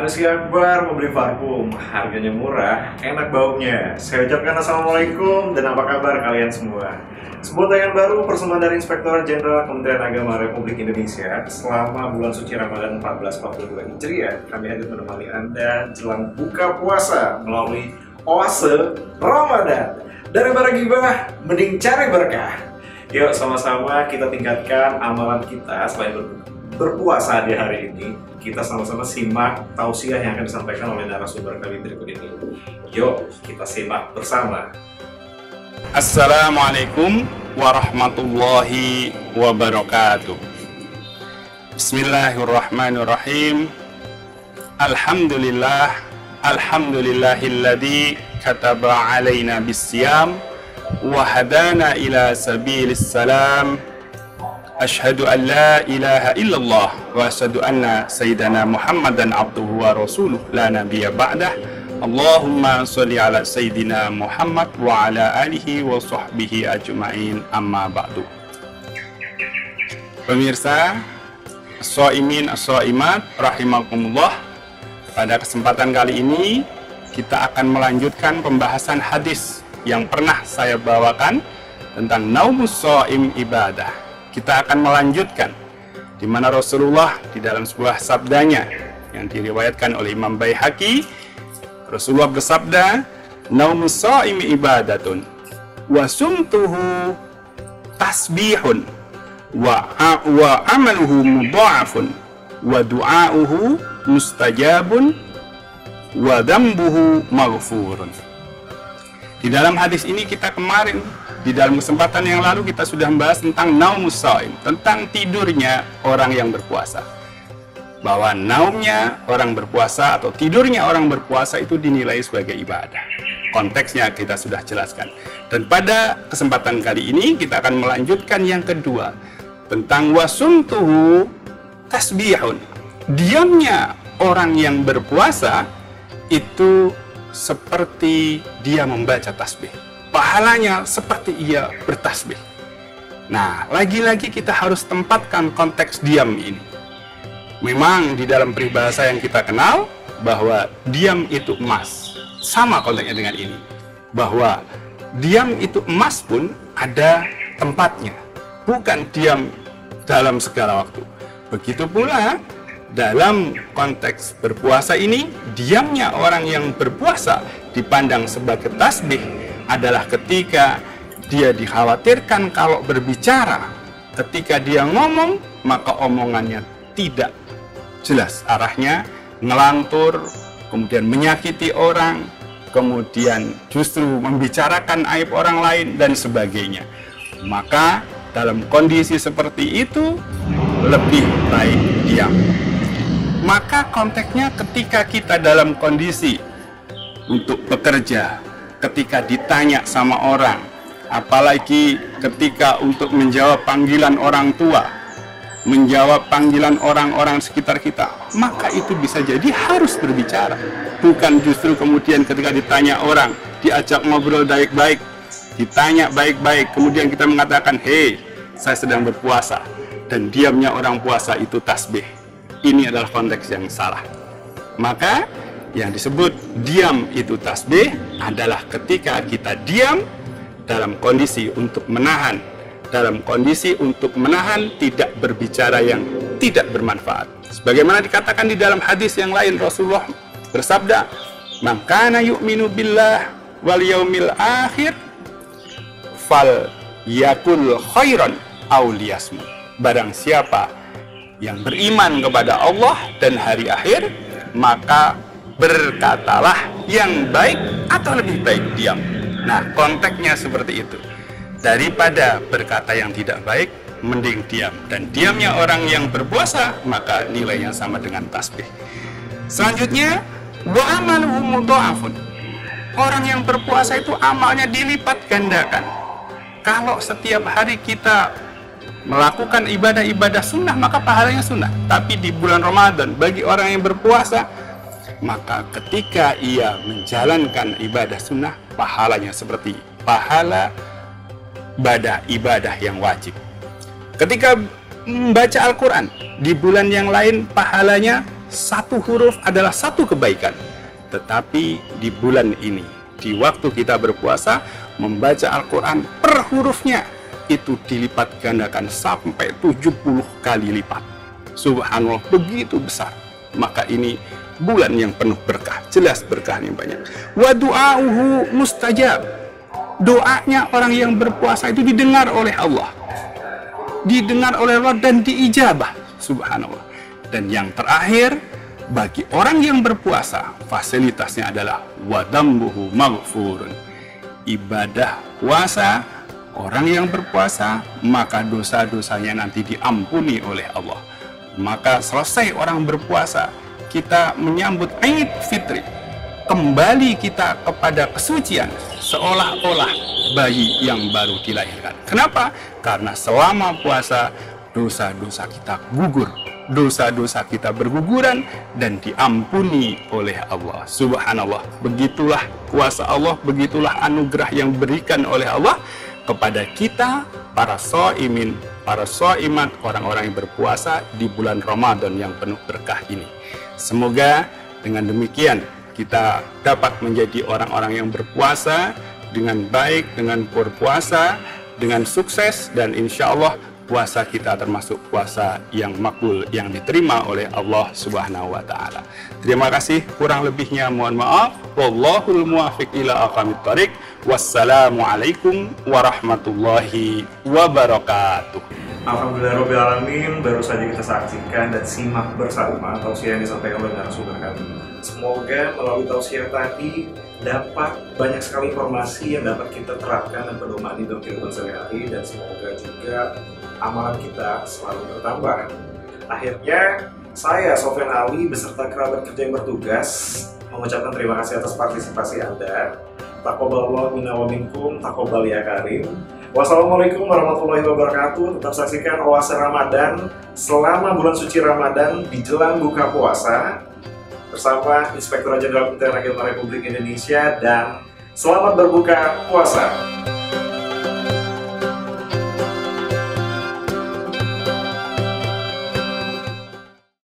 Rizky Akbar mau beli parfum, harganya murah, enak baunya. Saya ucapkan Assalamualaikum dan apa kabar kalian semua. Sebuah tayangan baru persembahan dari Inspektorat Jenderal Kementerian Agama Republik Indonesia selama bulan suci Ramadan 1442 Hijriah. Kami hadir menemani Anda jelang buka puasa melalui Oase Ramadan. Daripada gibah, mending cari berkah. Yuk sama-sama kita tingkatkan amalan kita selain berpuasa di hari ini. Kita sama-sama simak tausiah yang akan disampaikan oleh narasumber kami berikut ini. Yuk kita simak bersama. Assalamualaikum warahmatullahi wabarakatuh. Bismillahirrahmanirrahim. Alhamdulillahilladzi kataba alaina bisyam wa hadana ila sabilis salam. Ashhadu an la ilaha illallah wa ashhadu anna sayyidana Muhammadan abduhu wa rasuluh la nabiyya ba'dah. Allahumma sholli ala sayyidina Muhammad wa ala alihi wa sahbihi ajma'in, amma ba'du. Pemirsa, as-shaimin as-shaimat rahimakumullah. Pada kesempatan kali ini kita akan melanjutkan pembahasan hadis yang pernah saya bawakan tentang naumus shaim ibadah. Kita akan melanjutkan di mana Rasulullah di dalam sebuah sabdanya yang diriwayatkan oleh Imam Baihaqi, Rasulullah bersabda, "Naumus shaimi ibadatun wa sumtuhu tasbihun wa amaluhu mudha'afun wa du'auhu mustajabun wa dzambuhu maghfurun." Di dalam hadis ini di dalam kesempatan yang lalu kita sudah membahas tentang naumus shaim, tentang tidurnya orang yang berpuasa. Bahwa naumnya orang berpuasa atau tidurnya orang berpuasa itu dinilai sebagai ibadah. Konteksnya kita sudah jelaskan. Dan pada kesempatan kali ini kita akan melanjutkan yang kedua, tentang wasumtuhu tasbihun. Diamnya orang yang berpuasa itu seperti dia membaca tasbih. Pahalanya seperti ia bertasbih. Nah, lagi-lagi kita harus tempatkan konteks diam ini. Memang di dalam peribahasa yang kita kenal bahwa diam itu emas. Sama konteksnya dengan ini. Bahwa diam itu emas pun ada tempatnya. Bukan diam dalam segala waktu. Begitu pula dalam konteks berpuasa ini, diamnya orang yang berpuasa dipandang sebagai tasbih adalah ketika dia dikhawatirkan kalau berbicara, ketika dia ngomong, maka omongannya tidak jelas arahnya, ngelantur, kemudian menyakiti orang, kemudian justru membicarakan aib orang lain, dan sebagainya. Maka dalam kondisi seperti itu, lebih baik diam. Maka konteksnya ketika kita dalam kondisi untuk bekerja, ketika ditanya sama orang, apalagi ketika untuk menjawab panggilan orang tua, menjawab panggilan orang-orang sekitar kita, maka itu bisa jadi harus berbicara. Bukan justru kemudian ketika ditanya orang, diajak ngobrol baik-baik, ditanya baik-baik, kemudian kita mengatakan, "Hei, saya sedang berpuasa," dan diamnya orang puasa itu tasbih. Ini adalah konteks yang salah. Maka yang disebut diam itu tasbih adalah ketika kita diam dalam kondisi untuk menahan, tidak berbicara yang tidak bermanfaat. Sebagaimana dikatakan di dalam hadis yang lain, Rasulullah bersabda, "Man kana yu'minu billah wal yaumil akhir fal yakul khairan aw liyasmut." Barang siapa yang beriman kepada Allah dan hari akhir, maka berkatalah yang baik atau lebih baik diam. Nah, konteksnya seperti itu. Daripada berkata yang tidak baik, mending diam. Dan diamnya orang yang berpuasa, maka nilainya sama dengan tasbih. Selanjutnya, wa amaluhu mudha'afun. Orang yang berpuasa itu amalnya dilipat gandakan. Kalau setiap hari kita melakukan ibadah-ibadah sunnah, maka pahalanya sunnah. Tapi di bulan Ramadan, bagi orang yang berpuasa, maka ketika ia menjalankan ibadah sunnah, pahalanya seperti pahala ibadah yang wajib. Ketika membaca Al-Quran di bulan yang lain, pahalanya satu huruf adalah satu kebaikan. Tetapi di bulan ini, di waktu kita berpuasa, membaca Al-Quran per hurufnya itu dilipat gandakan sampai 70 kali lipat. Subhanallah, begitu besar. Maka ini bulan yang penuh berkah, jelas berkahnya banyak. Wa du'auhu mustajab. Doanya orang yang berpuasa itu didengar oleh Allah. Didengar oleh Allah dan diijabah. Subhanallah. Dan yang terakhir, bagi orang yang berpuasa, fasilitasnya adalah wadambuhu maghfurun. Ibadah puasa, orang yang berpuasa, maka dosa-dosanya nanti diampuni oleh Allah. Maka selesai orang berpuasa, kita menyambut Id Fitri. Kembali kita kepada kesucian, seolah-olah bayi yang baru dilahirkan. Kenapa? Karena selama puasa, dosa-dosa kita gugur. Dosa-dosa kita berguguran dan diampuni oleh Allah. Subhanallah, begitulah kuasa Allah, begitulah anugerah yang diberikan oleh Allah kepada kita, para shaimin, para shaimat, orang-orang yang berpuasa di bulan Ramadan yang penuh berkah ini. Semoga dengan demikian kita dapat menjadi orang-orang yang berpuasa dengan baik, dengan berpuasa dengan sukses, dan insya Allah puasa kita termasuk puasa yang makbul, yang diterima oleh Allah Subhanahu wa Ta'ala. Terima kasih, kurang lebihnya mohon maaf. Wallahul muwaffiq ila aqwamit thoriq. Wassalamualaikum warahmatullahi wabarakatuh. Alhamdulillahirrahmanirrahim, baru saja kita saksikan dan simak bersama tausiah yang disampaikan oleh narasumber kami. Semoga melalui tausiah tadi dapat banyak sekali informasi yang dapat kita terapkan dan pedoman di dalam kehidupan sehari-hari, dan semoga juga amalan kita selalu bertambah. Akhirnya, saya Sofyan Ali beserta kerabat kerja yang bertugas mengucapkan terima kasih atas partisipasi Anda. Taqabbalallahu minna wa minkum, taqabbal ya karim. Wassalamualaikum warahmatullahi wabarakatuh. Tetap saksikan Oase Ramadan selama bulan suci Ramadan di jelang buka puasa bersama Inspektorat Jenderal Kementerian Agama Republik Indonesia, dan selamat berbuka puasa.